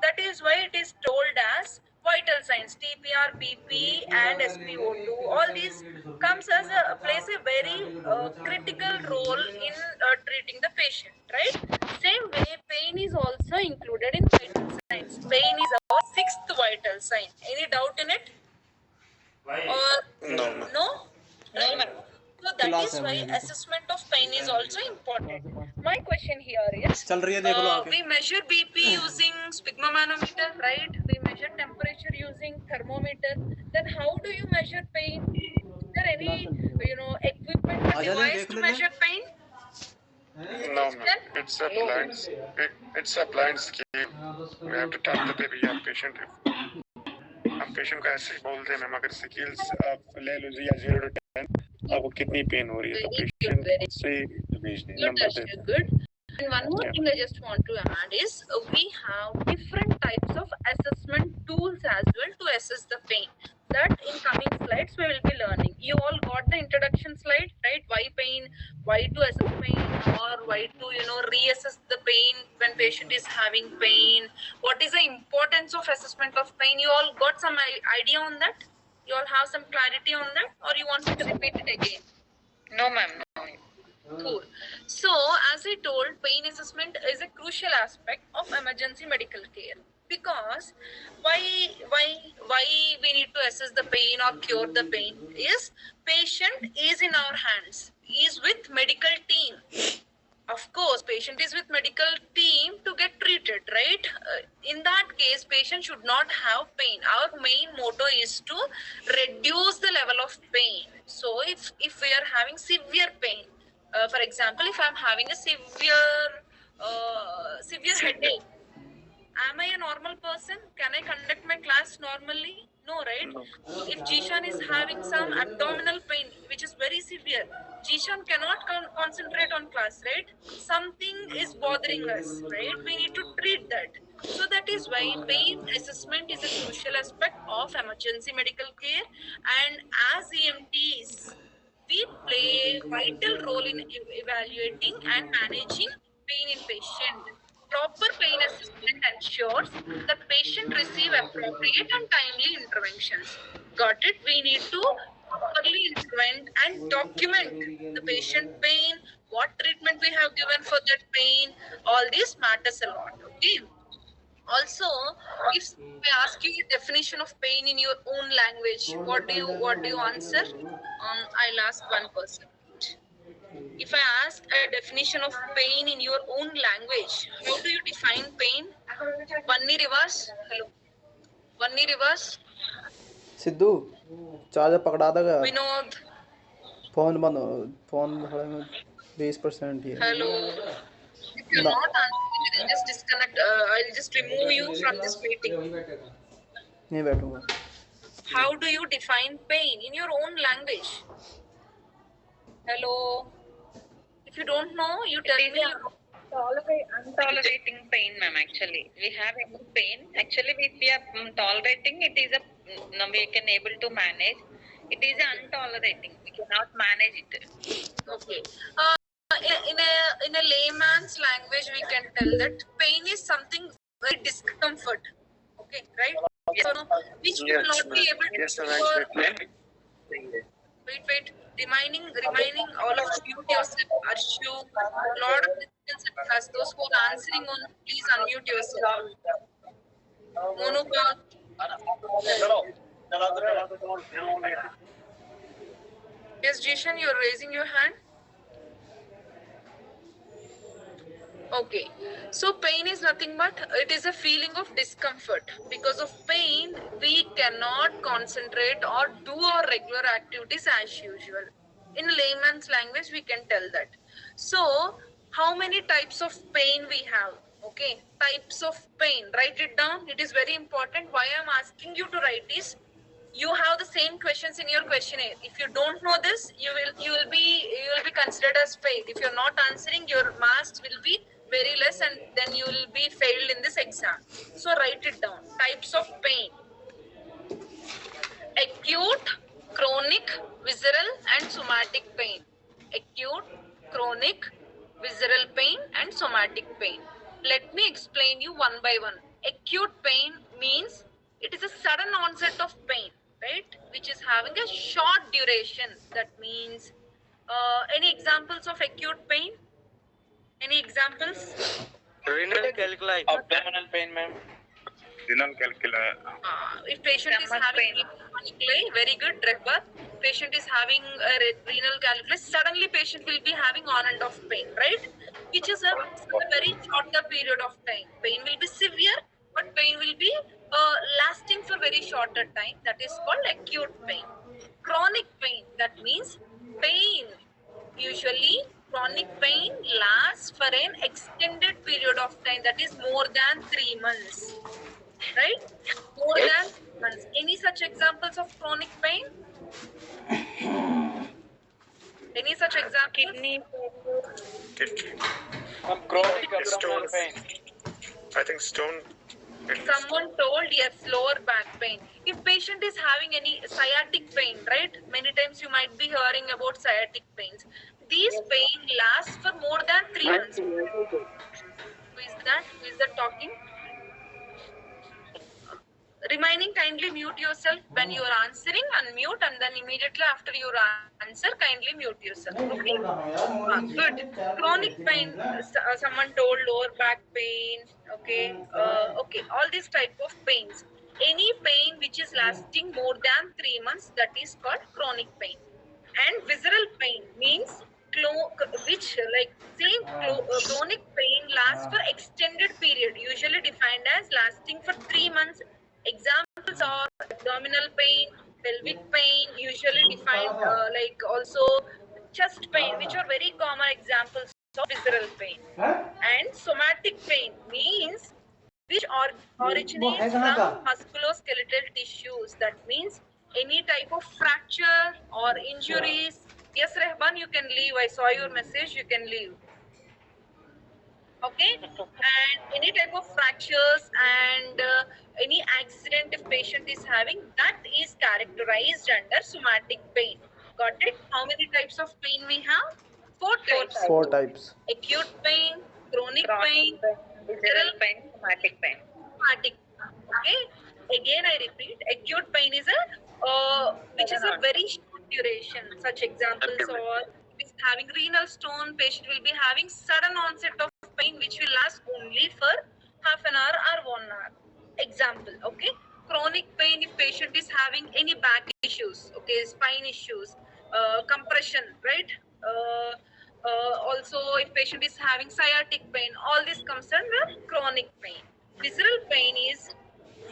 That is why it is told as vital signs. TPR, BP, and SpO2. All these comes as plays a very critical role in treating the patient. Right? Same way, pain is also included in vital signs. Pain is our sixth vital sign. Any doubt in it? Or No. no? No, ma'am. So that is why assessment of pain is also important. My question here is, we measure BP using sphygmomanometer, right? We measure temperature using thermometer. Then how do you measure pain? Is there any, equipment or device to measure pain? No, ma'am. It's a blind scheme. We have to tell the baby या patient हम patient को ऐसे बोलते हैं ma'am अगर scales आप ले लो या 0 to 10 आपको कितनी पेन हो रही है तो पेशेंट से भेज दें number they Good. And one more thing I just want to add is we have different types of assessment tools as well to assess the pain. That in coming slides we will be learning. You all got the introduction slide, right? Why pain, why to assess pain, or why to reassess the pain when patient is having pain. What is the importance of assessment of pain? You all got some idea on that? You all have some clarity on that, or you want me to repeat it again? No, ma'am. Cool. So, as I told, pain assessment is a crucial aspect of emergency medical care. Because why we need to assess the pain or cure the pain is patient is in our hands. He is with medical team. Of course, patient is with medical team to get treated, right? In that case, patient should not have pain. Our main motto is to reduce the level of pain. So, if we are having severe pain, for example, if I'm having a severe headache, am I a normal person? Can I conduct my class normally? No, right? If Jishan is having some abdominal pain, which is very severe, Jishan cannot concentrate on class, right? Something is bothering us, right? We need to treat that. So that is why pain assessment is a crucial aspect of emergency medical care. And as EMTs, we play a vital role in evaluating and managing pain in patient. Proper pain assessment ensures the patient receive appropriate and timely interventions. Got it? We need to properly intervene and document the patient pain, what treatment we have given for that pain. All this matters a lot. Okay. Also, if I ask you a definition of pain in your own language, what do you answer? I'll ask one person. If I ask a definition of pain in your own language, how do you define pain? Bunny reverse. Hello. Bunny reverse. Sidhu charger पकड़ा देगा Vinod. Phone बंद phone 20% ही है Hello. If you're not answering, I'll just disconnect. I'll just remove you from this meeting. नहीं बैठूंगा How do you define pain in your own language? Hello. If you don't know, you tell me. Tolerating pain, ma'am. Actually, we have a pain. Actually, if we are tolerating, it is we can able to manage. It is untolerating. We cannot manage it. Okay. In a layman's language, we can tell that pain is something very discomfort. Okay, right? Yes. So, which you will not be able to. Yes, Wait. Reminding all of you yourself, Arshu, lot of listeners, those who are answering on, please unmute yourself. Monoka. Yes, Jishan, you're raising your hand. Okay, so pain is nothing but it is a feeling of discomfort. Because of pain, we cannot concentrate or do our regular activities as usual. In layman's language, we can tell that. So, how many types of pain we have? Okay, types of pain. Write it down. It is very important. Why I'm asking you to write is you have the same questions in your questionnaire. If you don't know this, you will be considered as failed. If you're not answering, your marks will be very less, and then you will be failed in this exam. So write it down. Types of pain: acute, chronic, visceral, and somatic pain. Acute, chronic, visceral pain, and somatic pain. Let me explain you one by one. Acute pain means it is a sudden onset of pain, right? Which is having a short duration. That means any examples of acute pain? Any examples? Renal calculi. Abdominal pain, ma'am. Renal calculi. If patient is Stomach having pain. calculi, very good, Rebecca. Patient is having a renal calculi, suddenly patient will be having on and off pain, right? Which is a very shorter period of time. Pain will be severe, but pain will be lasting for very shorter time. That is called acute pain. Chronic pain, that means pain. Usually, chronic pain lasts for an extended period of time, that is more than 3 months, right? More than 3 months. Any such examples of chronic pain? Any such examples? Kidney Chronic abdominal Stone. pain. I think stone. Someone told yes, lower back pain. If patient is having any sciatic pain, right? Many times you might be hearing about sciatic pains. These pain lasts for more than 3 months. Who is that? Who is that talking? Remaining, kindly mute yourself when you are answering, unmute, and then immediately after your answer, kindly mute yourself. Okay? Good. Chronic pain, someone told lower back pain. Okay. Okay. All these type of pains. Any pain which is lasting more than 3 months, that is called chronic pain. And visceral pain means which like same chronic pain lasts for extended period, usually defined as lasting for 3 months. Examples are abdominal pain, pelvic pain, usually defined like also chest pain, which are very common examples of visceral pain. And somatic pain means which originates from musculoskeletal tissues. That means any type of fracture or injuries. Yes, Rehban, you can leave. I saw your message. You can leave. Okay, and any type of fractures and any accident if patient is having, that is characterized under somatic pain. Got it? How many types of pain we have? Four types. 4 types. Acute pain, chronic pain, visceral pain, somatic pain. somatic. Okay. Again, I repeat, acute pain is a which is a very short duration. Such examples are if having renal stone, patient will be having sudden onset of pain which will last only for half an hour or 1 hour. Example. Okay. Chronic pain if patient is having any back issues, okay, spine issues, compression, right? Also, if patient is having sciatic pain, all this comes under chronic pain. Visceral pain is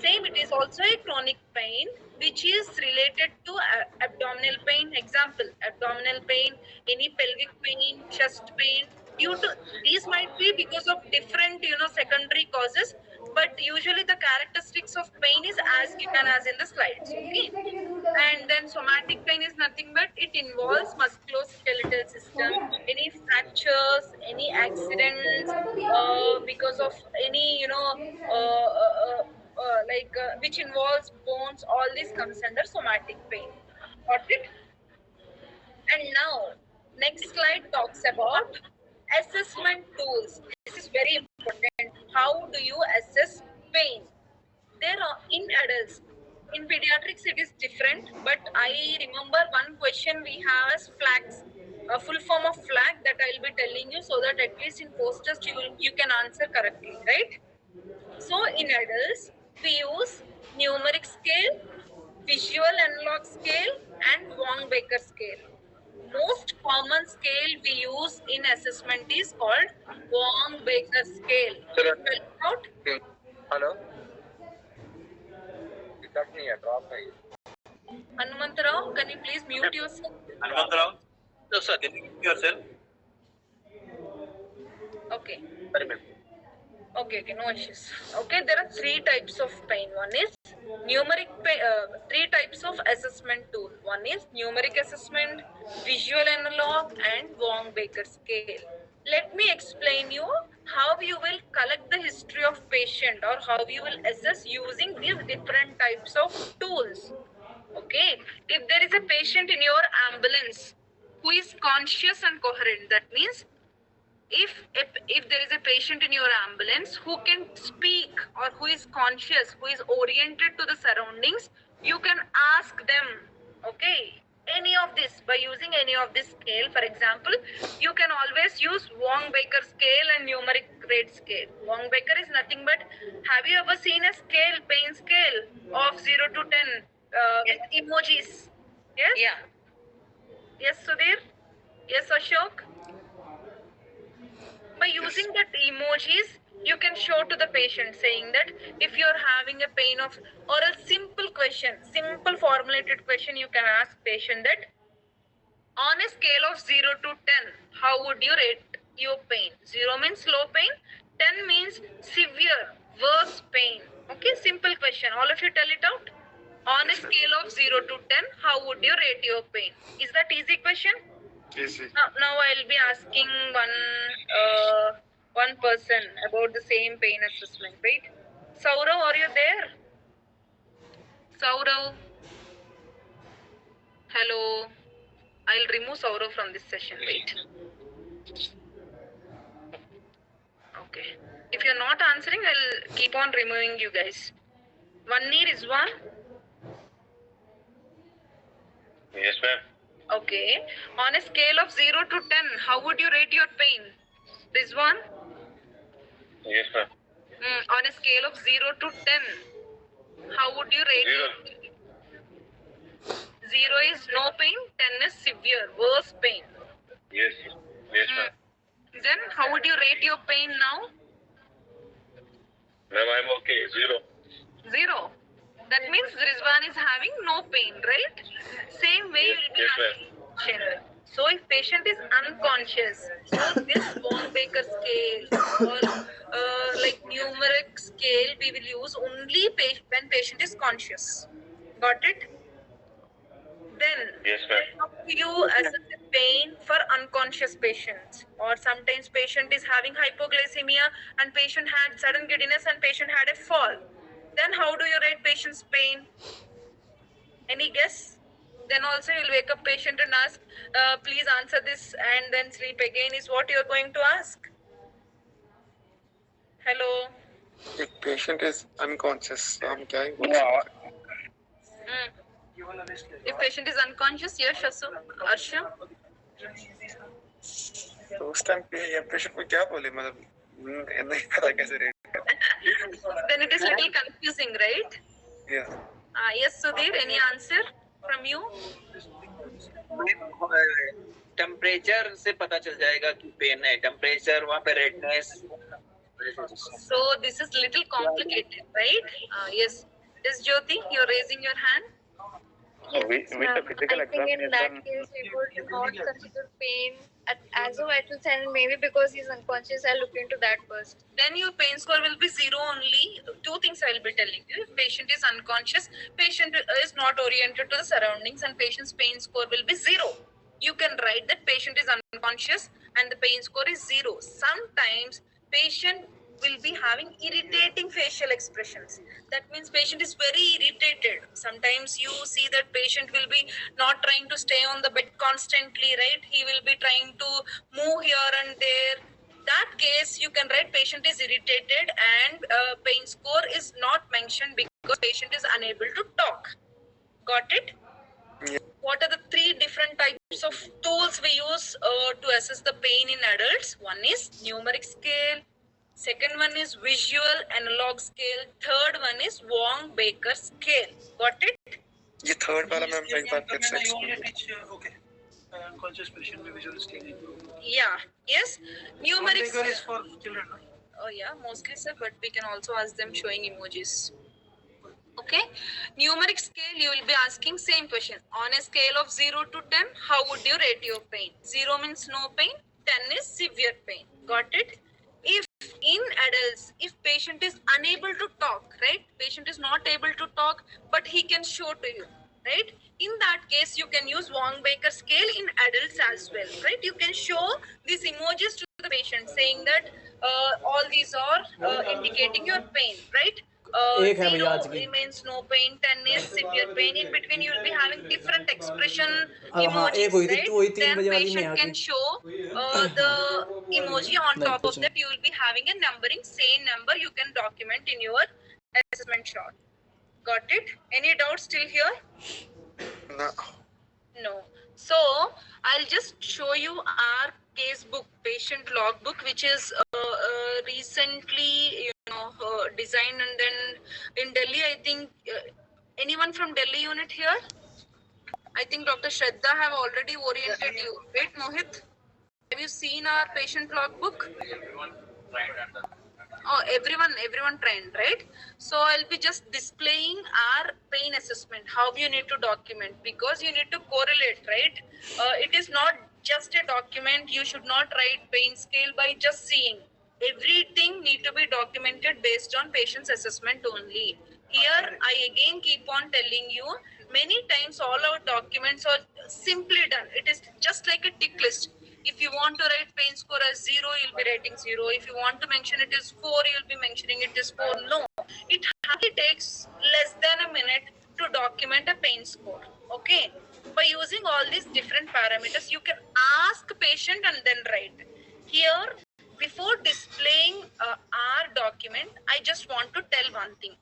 same, it is also a chronic pain which is related to abdominal pain. Example, abdominal pain, any pelvic pain, chest pain. Due to these might be because of different secondary causes, but usually the characteristics of pain is as given as in the slides. Okay. And then somatic pain is nothing but it involves musculoskeletal system, any fractures, any accidents, because of any which involves bones. All this comes under somatic pain. Got it? And now, next slide talks about assessment tools. This is very important. How do you assess pain? There are in adults. In pediatrics, it is different, but I remember one question we have as flags, a full form of flag that I will be telling you so that at least in posters you can answer correctly, right? So in adults, we use numeric scale, visual analog scale, and Wong-Baker scale. Most common scale we use in assessment is called Wong-Baker scale. Spell it out. Hello? Drop. Hanumantarao, can you please mute yourself? Hanumantarao? No, sir. Can you mute yourself? Okay. Very well. Okay, no issues. Okay, there are three types of pain. One is numeric pain, three types of assessment tool. One is numeric assessment, visual analog, and Wong-Baker scale. Let me explain you how you will collect the history of patient or how you will assess using these different types of tools. Okay, if there is a patient in your ambulance who is conscious and coherent, that means if there is a patient in your ambulance who can speak or who is conscious, who is oriented to the surroundings, you can ask them, okay, any of this by using any of this scale. For example, you can always use Wong-Baker scale and numeric rate scale. Wong-Baker is nothing but, have you ever seen a scale, pain scale of 0 to 10 with emojis? Yes? Yeah. Yes, Sudhir? Yes, Ashok? By using that emojis, you can show to the patient saying that if you're having a pain of, or a simple question, simple formulated question, you can ask patient that on a scale of 0 to 10, how would you rate your pain? 0 means low pain, 10 means severe, worse pain. Okay, simple question. All of you tell it out. On a scale of 0 to 10, how would you rate your pain? Is that easy question? Easy. Now I'll be asking one person about the same pain assessment. Wait, Saurav, are you there? Saurav, hello. I'll remove Saurav from this session. Wait. Okay. If you're not answering, I'll keep on removing you guys. One knee is one. Yes, ma'am. Okay. On a scale of 0 to 10, how would you rate your pain? This one. Yes, ma'am. On a scale of 0 to 10, how would you rate? 0. 0 is no pain, 10 is severe, worse pain. Yes. Yes, ma'am. Then how would you rate your pain now? Ma'am, I'm okay. 0. 0. That means Rizwan is having no pain, right? Same way you will be Yes, asking patient. So if patient is unconscious, so this Wong-Baker scale or like numeric scale we will use only when patient is conscious. Got it? Then Yes, ma'am. you assess the pain for unconscious patients, or sometimes patient is having hypoglycemia and patient had sudden giddiness and patient had a fall. Then how do you rate patient's pain? Any guess? Then also you'll wake up patient and ask, please answer this and then sleep again, is what you're going to ask. Hello? If patient is unconscious, हम क्या ही बोल Yeah. If patient is unconscious, yes, Arsha? तो उस time पे या patient को क्या बोले मतलब नहीं पता कैसे rate Then it is little confusing, right? yeah Yes, Sudhir, any answer from you? Temperature से पता चल जाएगा कि पेन है. टेम्परेचर, वहाँ पे redness. So this is little complicated, right? Yes. Yes, Jyoti, you're raising your hand. Yes, With the ma'am. physical I think in that examination, case we would not consider pain as a vital sign. Maybe because he's unconscious, I'll look into that first. Then your pain score will be 0 only. Two things I will be telling you. If patient is unconscious, patient is not oriented to the surroundings, and patient's pain score will be 0. You can write that patient is unconscious and the pain score is 0. Sometimes patient will be having irritating facial expressions. That means patient is very irritated. Sometimes you see that patient will be not trying to stay on the bed constantly, right? He will be trying to move here and there. That case, you can write patient is irritated and pain score is not mentioned because patient is unable to talk. Got it? What are the 3 different types of tools we use to assess the pain in adults? One is numeric scale. Second one is visual analog scale. Third one is Wong-Baker scale. Got it? ये third वाला ma'am एक बार फिर से explain. Okay. Unconscious patient with visual scale. Yeah. Yes. Numeric One is scale. for children, no? Oh yeah, mostly sir, but we can also ask them showing emojis. Okay. Numeric scale, you will be asking same question. On a scale of 0 to 10, how would you rate your pain? 0 means no pain, 10 is severe pain. Got it? If in adults, if patient is unable to talk, right? Patient is not able to talk, but he can show to you, right? In that case, you can use Wong-Baker scale in adults as well, right? You can show these emojis to the patient saying that all these are indicating your pain, right? एक है भैया 0 आज की। remains no pain, 10 is severe pain. In between you will be having different expression हाँ emojis, एक हुई थी right? तो वही 3 Then बजे वाली patient नेहा can की। show the emoji. On नहीं top कुछ of नहीं। that you will be having a numbering, same number you can document in your assessment shot. Got it? Any doubts still here? No. No. So I'll just show you our case book, patient log book, which is recently, designed, and then in Delhi, I think. Anyone from Delhi unit here? I think Dr. Shraddha have already oriented you. Right, Mohit? Have you seen our patient log book? Oh, everyone trained, right? So I'll be just displaying our pain assessment, how you need to document, because you need to correlate, right? It is not just a document. You should not write pain scale by just seeing. Everything need to be documented based on patient's assessment only. Here, I again keep on telling you, many times all our documents are simply done. It is just like a tick list. If you want to write pain score as 0, you'll be writing 0. If you want to mention it as 4, you'll be mentioning it as 4. No, it hardly takes less than a minute to document a pain score. Okay? By using all these different parameters, you can ask patient and then write. Here, before displaying our document, I just want to tell one thing.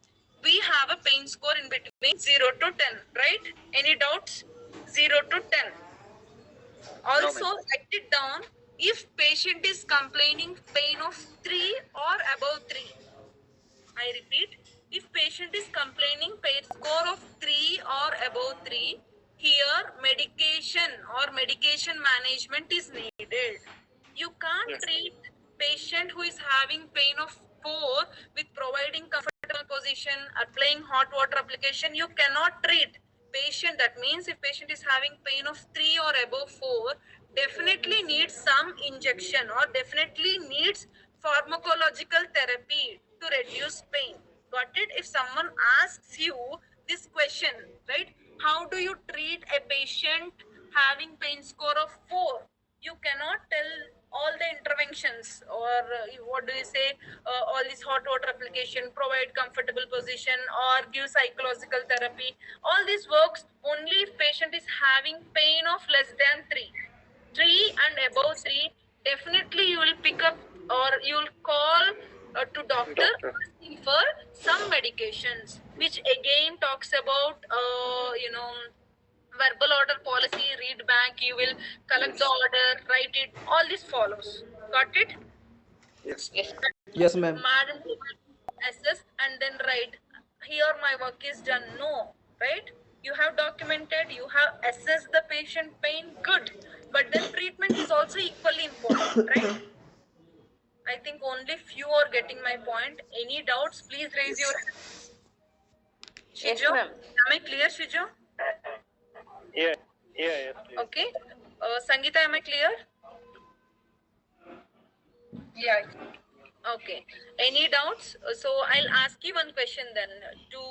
We have a pain score in between 0 to 10, right? Any doubts? 0 to 10. Also, write it down if patient is complaining pain of 3 or above 3. I repeat, if patient is complaining pain score of 3 or above 3, here medication or medication management is needed. You can't treat patient who is having pain of 4 with providing comfortable position, applying hot water application. You cannot treat patient. That means if patient is having pain of 3 or above 4, definitely needs some injection or definitely needs pharmacological therapy to reduce pain. Got it? If someone asks you this question, right? How do you treat a patient having pain score of 4? You cannot tell all the interventions, or what do you say, all this hot water application, provide comfortable position, or give psychological therapy. All this works only if patient is having pain of less than 3. 3 and above 3, definitely you will pick up or you will call to doctor asking for some medications, which again talks about verbal order policy. Read back, you will collect the order, write it, all this follows. Got it? Yes. Yes ma'am। Madam will assess and then write, here my work is done. No, right? You have documented, you have assessed the patient pain, good, but then treatment is also equally important, right? I think only few are getting my point. Any doubts, please raise your hand. Shijo, am I clear, Shijo? Yeah. Okay. Sangeeta, am I clear? Yeah. Okay. Any doubts? So I'll ask you one question then to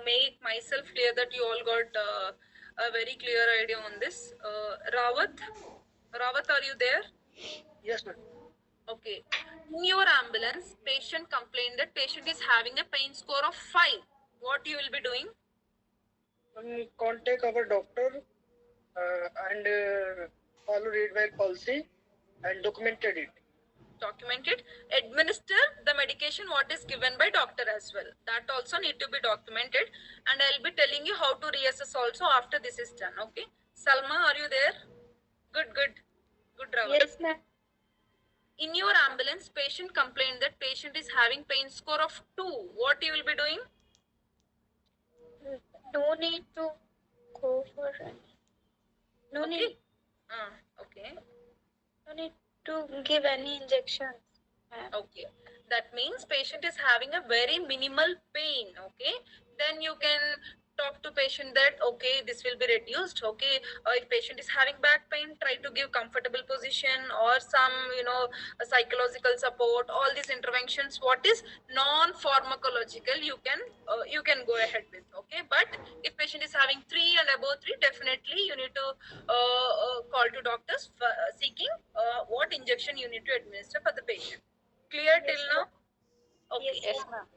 make myself clear that you all got a very clear idea on this. Rawat, are you there? Yes, ma'am. Okay. In your ambulance, patient complained that patient is having a pain score of 5. What you will be doing? Contact our doctor and follow read by policy and documented it. Documented. Administer the medication what is given by doctor as well. That also need to be documented, and I'll be telling you how to reassess also after this is done. Okay. Salma, are you there? Good, Rawat. Yes, ma'am. In your ambulance, patient complained that patient is having pain score of 2. What you will be doing? No need to go for any. No Okay. need. Okay. No need to give any injections, ma'am. Okay. That means patient is having a very minimal pain. Okay. Then you can talk to patient that, okay, this will be reduced. Okay. If patient is having back pain, try to give comfortable position or some, psychological support. All these interventions, what is non-pharmacological, you can go ahead with. Okay. But if patient is having 3 and above 3, definitely you need to call to doctors for, seeking what injection you need to administer for the patient. Clear till now? Okay. Yes, ma'am.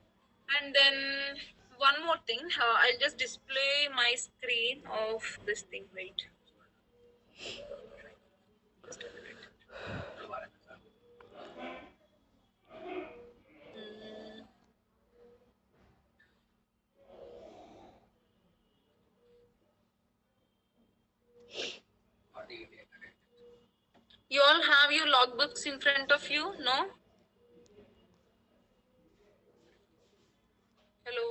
And then one more thing, I'll just display my screen of this thing. Wait. Just a minute. Mm. You all have your logbooks in front of you, no? Hello?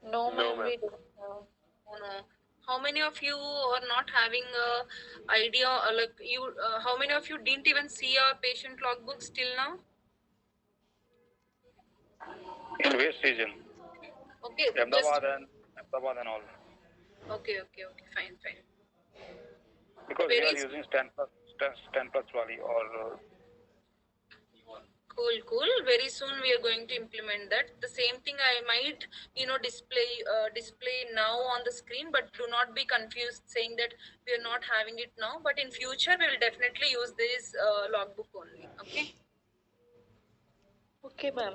No, No, ma'am, we ma'am. don't have. Oh, no. How many of you are not having a idea, like you? How many of you didn't even see a patient logbooks till now? In West region, Okay, Ahmedabad and all. okay, fine. Because we are Very using stand plus wali or cool. Very soon we are going to implement that. The same thing I might, display now on the screen, but do not be confused saying that we are not having it now. But in future we will definitely use this logbook only. Okay. Okay, ma'am.